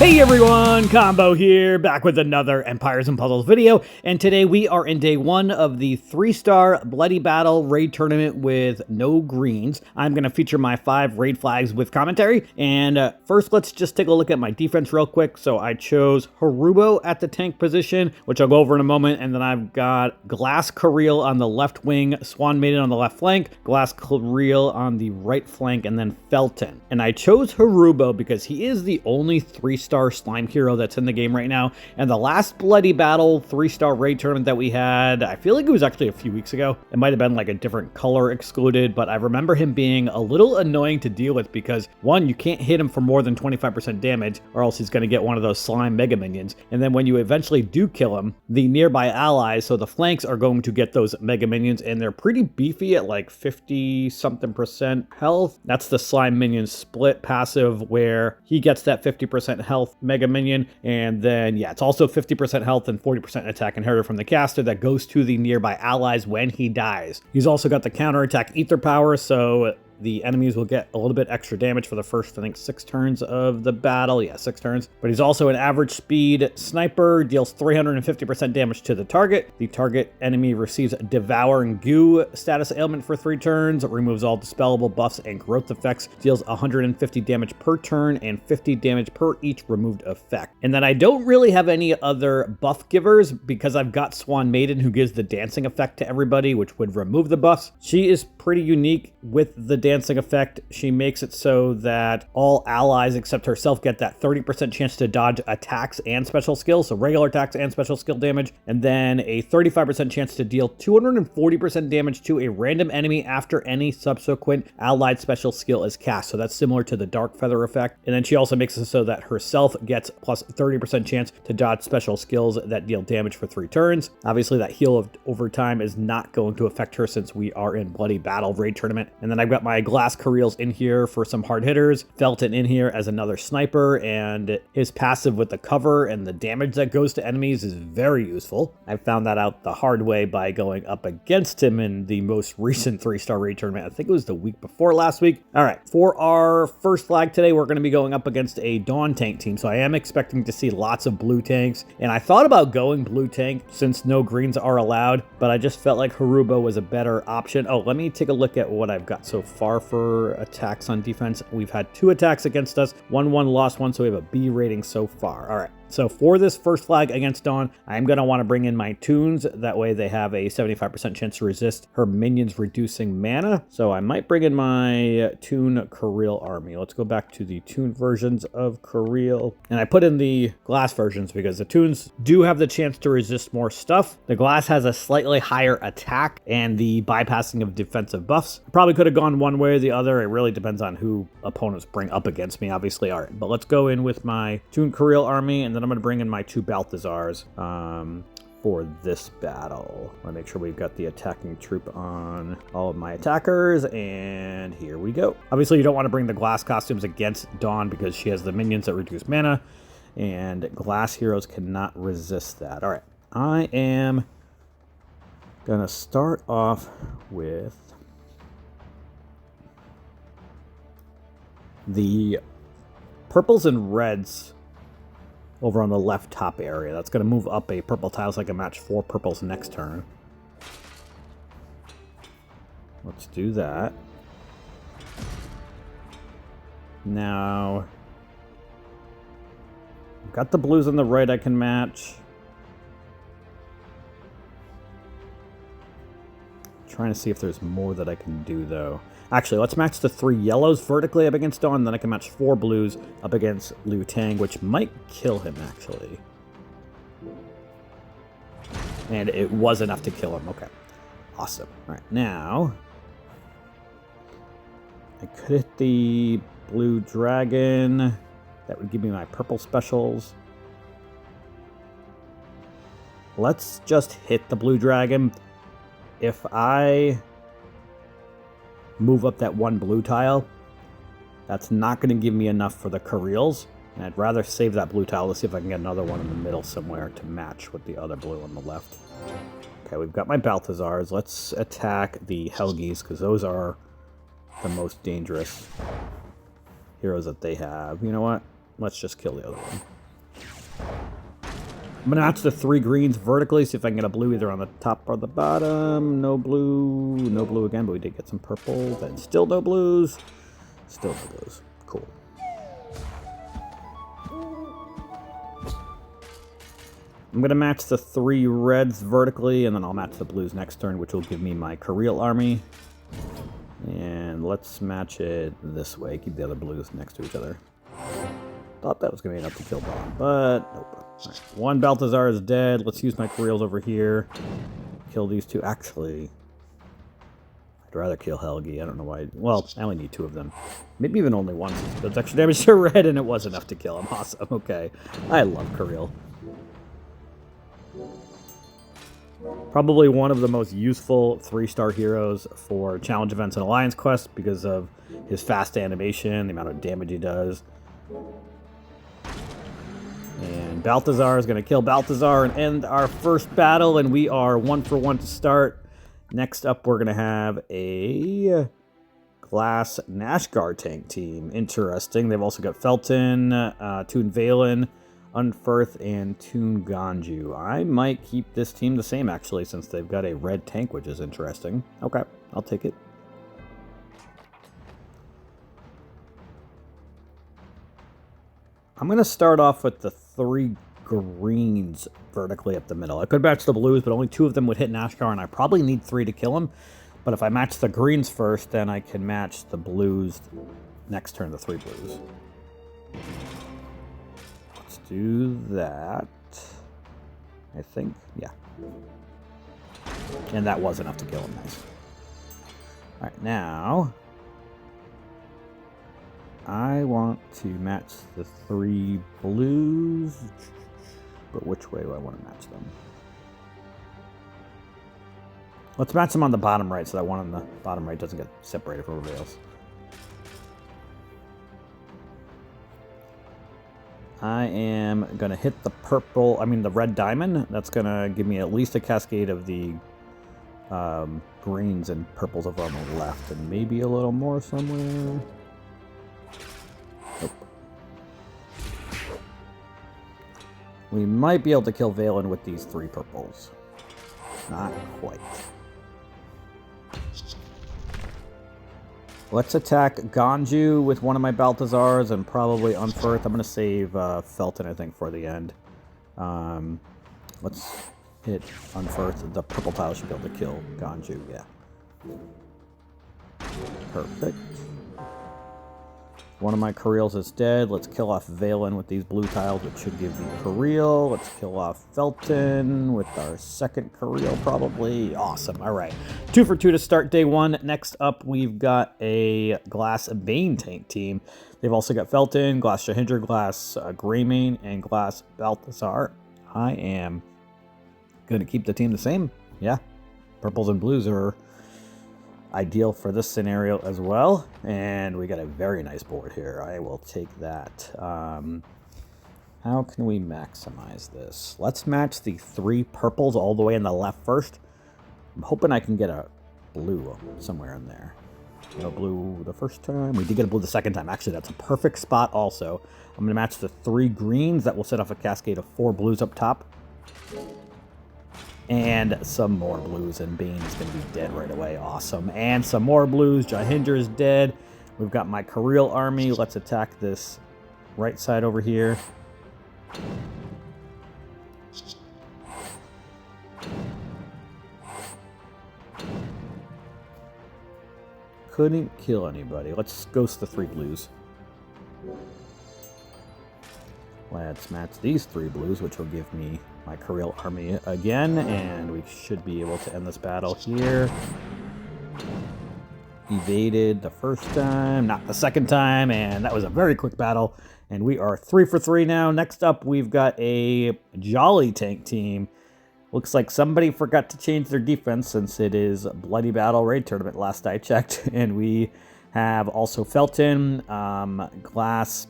Hey everyone, Combo here, back with another Empires and Puzzles video, and today we are in day 1 of the 3-star Bloody Battle raid tournament with no greens. I'm going to feature my 5 raid flags with commentary, and first let's just take a look at my defense real quick. So I chose Harubo at the tank position, which I'll go over in a moment, and then I've got Glass Careel on the left wing, Swan Maiden on the left flank, Glass Careel on the right flank, and then Felton. And I chose Harubo because he is the only 3-star slime hero that's in the game right now, and the last Bloody Battle 3-star raid tournament that we had, I feel like it was actually a few weeks ago. It might have been like a different color excluded, but I remember him being a little annoying to deal with because, one, you can't hit him for more than 25% damage or else he's going to get one of those slime mega minions, and then when you eventually do kill him, the nearby allies, so the flanks, are going to get those mega minions, and they're pretty beefy at like 50 something percent health. That's the slime minion split passive where he gets that 50% health mega minion, and then yeah, it's also 50% health and 40% attack inherited from the caster that goes to the nearby allies when he dies. He's also got the counterattack ether power, so the enemies will get a little bit extra damage for the first, I think, 6 turns of the battle. Yeah, 6 turns. But he's also an average speed sniper, deals 350% damage to the target. The target enemy receives Devouring Goo status ailment for 3 turns, removes all dispellable buffs and growth effects, deals 150 damage per turn and 50 damage per each removed effect. And then I don't really have any other buff givers because I've got Swan Maiden, who gives the dancing effect to everybody, which would remove the buffs. She is pretty unique with the dancing effect. She makes it so that all allies except herself get that 30% chance to dodge attacks and special skills, so regular attacks and special skill damage, and then a 35% chance to deal 240% damage to a random enemy after any subsequent allied special skill is cast. So that's similar to the Dark Feather effect. And then she also makes it so that herself gets plus 30% chance to dodge special skills that deal damage for 3 turns. Obviously that heal of overtime is not going to affect her since we are in Bloody Battle raid tournament. And then I've got my Glass Careels in here for some hard hitters, Felton in here as another sniper, and his passive with the cover and the damage that goes to enemies is very useful. I found that out the hard way by going up against him in the most recent 3-star raid tournament. I think it was the week before last week. All right, for our first flag today, we're going to be going up against a Dawn tank team, so I am expecting to see lots of blue tanks, and I thought about going blue tank since no greens are allowed, but I just felt like Harubo was a better option. Oh, let me take a look at what I've got so far for attacks on defense. We've had 2 attacks against us, 1-1, lost 1, so we have a B rating so far. All right. So for this first flag against Dawn, I'm going to want to bring in my tunes. That way they have a 75% chance to resist her minions reducing mana. So I might bring in my Toon Careel army. Let's go back to the Toon versions of Careel. And I put in the Glass versions because the Toons do have the chance to resist more stuff. The Glass has a slightly higher attack and the bypassing of defensive buffs. I probably could have gone one way or the other. It really depends on who opponents bring up against me, obviously. All right, but let's go in with my Toon Careel army, and then I'm going to bring in my 2 Balthazars for this battle. I want to make sure we've got the attacking troop on all of my attackers, and here we go. Obviously, you don't want to bring the Glass costumes against Dawn because she has the minions that reduce mana, and Glass heroes cannot resist that. All right, I am going to start off with the purples and reds over on the left top area. That's going to move up a purple tile so I can match 4 purples next turn. Let's do that. Now, I've got the blues on the right I can match. Trying to see if there's more that I can do though. Actually, let's match the 3 yellows vertically up against Dawn, then I can match 4 blues up against Liu Tang, which might kill him, actually. And it was enough to kill him. Okay. Awesome. All right, now I could hit the blue dragon. That would give me my purple specials. Let's just hit the blue dragon. If I move up that 1 blue tile, that's not going to give me enough for the Careels, and I'd rather save that blue tile to see if I can get another one in the middle somewhere to match with the other blue on the left. Okay, we've got my Balthazars. Let's attack the Helgis, because those are the most dangerous heroes that they have. You know what? Let's just kill the other one. I'm going to match the 3 greens vertically, see if I can get a blue either on the top or the bottom. No blue. No blue again, but we did get some purple. Then still no blues. Still no blues. Cool. I'm going to match the 3 reds vertically, and then I'll match the blues next turn, which will give me my Kirill army. And let's match it this way. Keep the other blues next to each other. Thought that was going to be enough to kill Dawn, but nope. Right. 1 Balthazar is dead. Let's use my Kirills over here. Kill these 2. Actually, I'd rather kill Helgi. I don't know why. Well, I only need 2 of them. Maybe even only 1 since it does extra damage to red, and it was enough to kill him. Awesome. Okay. I love Kirill. Probably one of the most useful 3-star heroes for challenge events and Alliance quests because of his fast animation, the amount of damage he does. And Balthazar is going to kill Balthazar and end our first battle, and we are 1 for 1 to start. Next up, we're going to have a Glass Nashgar tank team. Interesting. They've also got Felton, Toon Valen, Unferth, and Toon Ganju. I might keep this team the same, actually, since they've got a red tank, which is interesting. Okay, I'll take it. I'm going to start off with the 3 greens vertically up the middle. I could match the blues, but only 2 of them would hit Nashgar, and I probably need 3 to kill him. But if I match the greens first, then I can match the blues next turn, the 3 blues. Let's do that. I think, yeah. And that was enough to kill him, nice. All right, now I want to match the 3 blues, but which way do I want to match them? Let's match them on the bottom right so that one on the bottom right doesn't get separated from everybody else. I am going to hit the the red diamond. That's going to give me at least a cascade of the greens and purples over on the left, and maybe a little more somewhere. Nope. We might be able to kill Valen with these 3 purples. Not quite. Let's attack Ganju with one of my Balthazars and probably Unferth. I'm going to save Felton, I think, for the end. Let's hit Unferth. The purple tile should be able to kill Ganju, yeah. Perfect. One of my Kirills is dead. Let's kill off Valen with these blue tiles, which should give me Kirill. Let's kill off Felton with our second Kirill, probably. Awesome. All right. 2 for 2 to start day 1. Next up, we've got a Glass Bane tank team. They've also got Felton, Glass Jahindra, Glass Greymane, and Glass Balthazar. I am going to keep the team the same. Yeah. Purples and blues are ideal for this scenario as well, and we got a very nice board here. I will take that. How can we maximize this? Let's match the 3 purples all the way in the left first. I'm hoping I can get a blue somewhere in there. No blue the first time. We did get a blue the second time. Actually, that's a perfect spot also. I'm going to match the 3 greens. That will set off a cascade of 4 blues up top. And some more blues, and Bane is going to be dead right away. Awesome. And some more blues. Jahindra is dead. We've got my Kirill army. Let's attack this right side over here. Couldn't kill anybody. Let's ghost the 3 blues. Let's match these 3 blues, which will give me my Kirill army again, and we should be able to end this battle here. Evaded the first time, not the second time, and that was a very quick battle. And we are 3 for 3 now. Next up, we've got a Jolly tank team. Looks like somebody forgot to change their defense since it is Bloody Battle Raid Tournament last I checked. And we have also Felton, Glass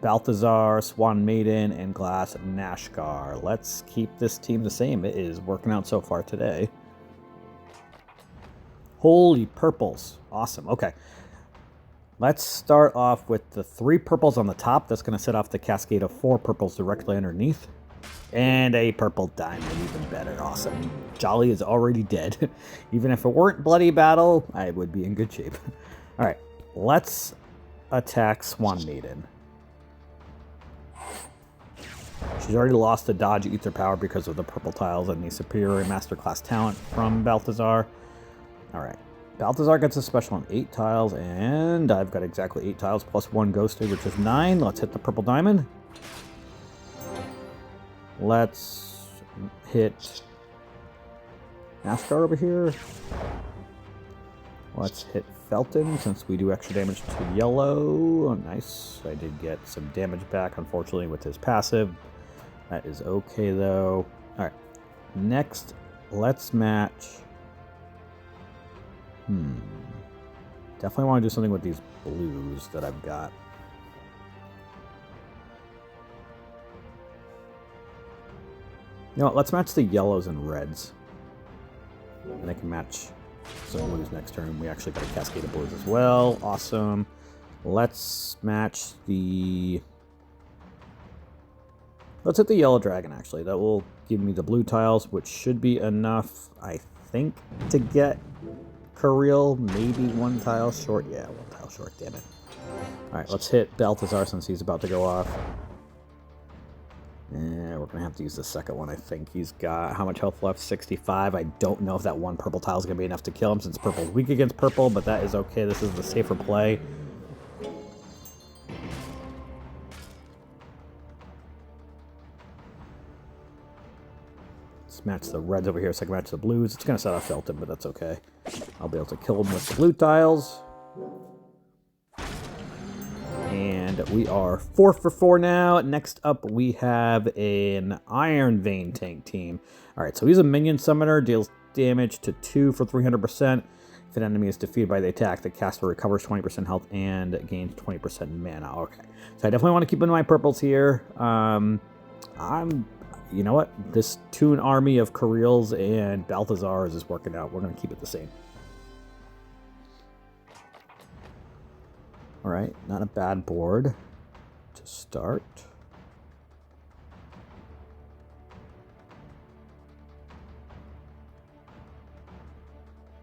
Balthazar, Swan Maiden, and Glass Nashgar. Let's keep this team the same. It is working out so far today. Holy purples. Awesome. Okay. Let's start off with the 3 purples on the top. That's going to set off the cascade of 4 purples directly underneath. And a purple diamond, even better. Awesome. Jolly is already dead. Even if it weren't Bloody Battle, I would be in good shape. Alright, let's attack Swan Maiden. She's already lost the dodge ether power because of the purple tiles and the superior masterclass talent from Balthazar. Alright, Balthazar gets a special on 8 tiles, and I've got exactly 8 tiles plus 1 ghosted, which is 9. Let's hit the purple diamond. Let's hit Asgard over here. Let's hit Felton, since we do extra damage to yellow. Oh, nice. I did get some damage back, unfortunately, with his passive. That is okay, though. Alright. Next, let's match... Definitely want to do something with these blues that I've got. You know what, let's match the yellows and reds. And I can match some blues next turn. We actually got a cascade of blues as well. Awesome. Let's match the... Let's hit the yellow dragon, actually. That will give me the blue tiles, which should be enough, I think, to get Kirill. Maybe 1 tile short. Yeah, 1 tile short, damn it. Alright, let's hit Balthazar since he's about to go off. Yeah, we're going to have to use the second one, I think. He's got, how much health left? 65. I don't know if that 1 purple tile is going to be enough to kill him, since purple's weak against purple, but that is okay. This is the safer play. Let's match the reds over here so I can match the blues. It's going to set off Felton, but that's okay. I'll be able to kill him with the blue tiles. And we are 4 for 4 now. Next up, we have an Iron Vein tank team. Alright, so he's a minion summoner, deals damage to 2 for 300%. If an enemy is defeated by the attack, the caster recovers 20% health and gains 20% mana. Okay, so I definitely want to keep in my purples here. You know what? This Toon army of Kirills and Balthazars is working out. We're going to keep it the same. Alright, not a bad board to start.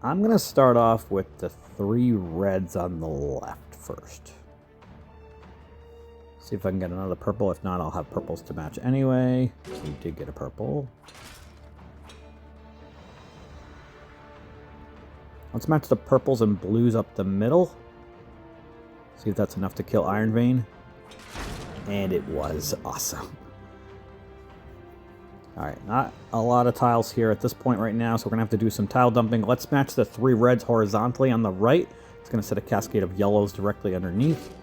I'm going to start off with the 3 reds on the left first. See if I can get another purple. If not, I'll have purples to match anyway. We did get a purple. Let's match the purples and blues up the middle. See if that's enough to kill Iron Vein. And it was awesome. Alright, not a lot of tiles here at this point right now, so we're going to have to do some tile dumping. Let's match the 3 reds horizontally on the right. It's going to set a cascade of yellows directly underneath.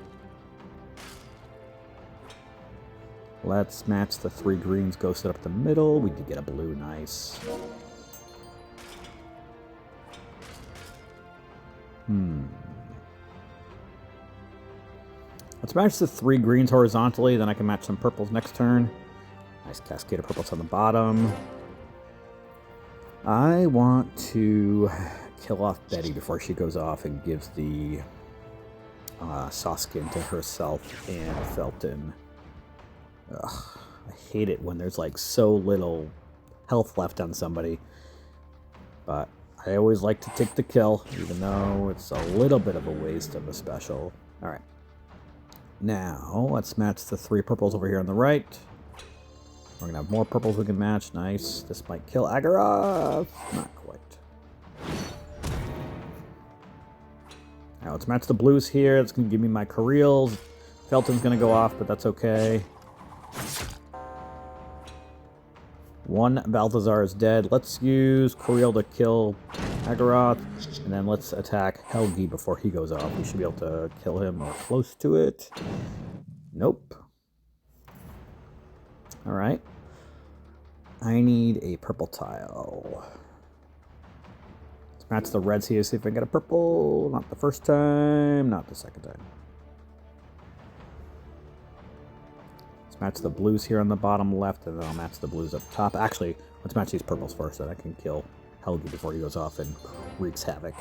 Let's match the 3 greens ghosted up the middle. We did get a blue, nice. Let's match the 3 greens horizontally, then I can match some purples next turn. Nice cascade of purples on the bottom. I want to kill off Betty before she goes off and gives the soft skin to herself and Felton. Ugh, I hate it when there's like so little health left on somebody. But I always like to take the kill, even though it's a little bit of a waste of a special. Alright. Now, let's match the 3 purples over here on the right. We're going to have more purples we can match. Nice. This might kill Agaroth. Not quite. Now, let's match the blues here. It's going to give me my Kirills. Felton's going to go off, but that's okay. 1 Balthazar is dead. Let's use Kirill to kill Agaroth, and then let's attack Helgi before he goes off. We should be able to kill him or close to it. Nope. Alright. I need a purple tile. Let's match the reds here, see if I can get a purple. Not the first time, not the second time. Match the blues here on the bottom left, and then I'll match the blues up top. Actually, let's match these purples first so that I can kill Helgi before he goes off and wreaks havoc.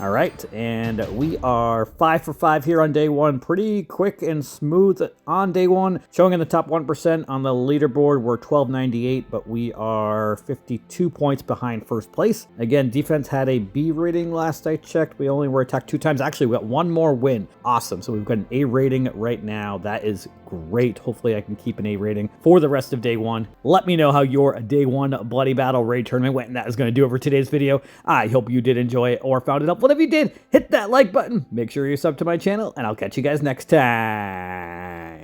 All right, and we are 5 for 5 here on day one. Pretty quick and smooth on day one. Showing in the top 1% on the leaderboard, we're 1298, but we are 52 points behind first place. Again, defense had a B rating last I checked. We only were attacked 2 times. Actually, we got 1 more win. Awesome. So we've got an A rating right now. That is great. Hopefully I can keep an A rating for the rest of day one. Let me know how your day one Bloody Battle Raid tournament went, and that is going to do it for today's video. I hope you did enjoy it or found it helpful. If you did, hit that like button. Make sure you're sub to my channel, and I'll catch you guys next time.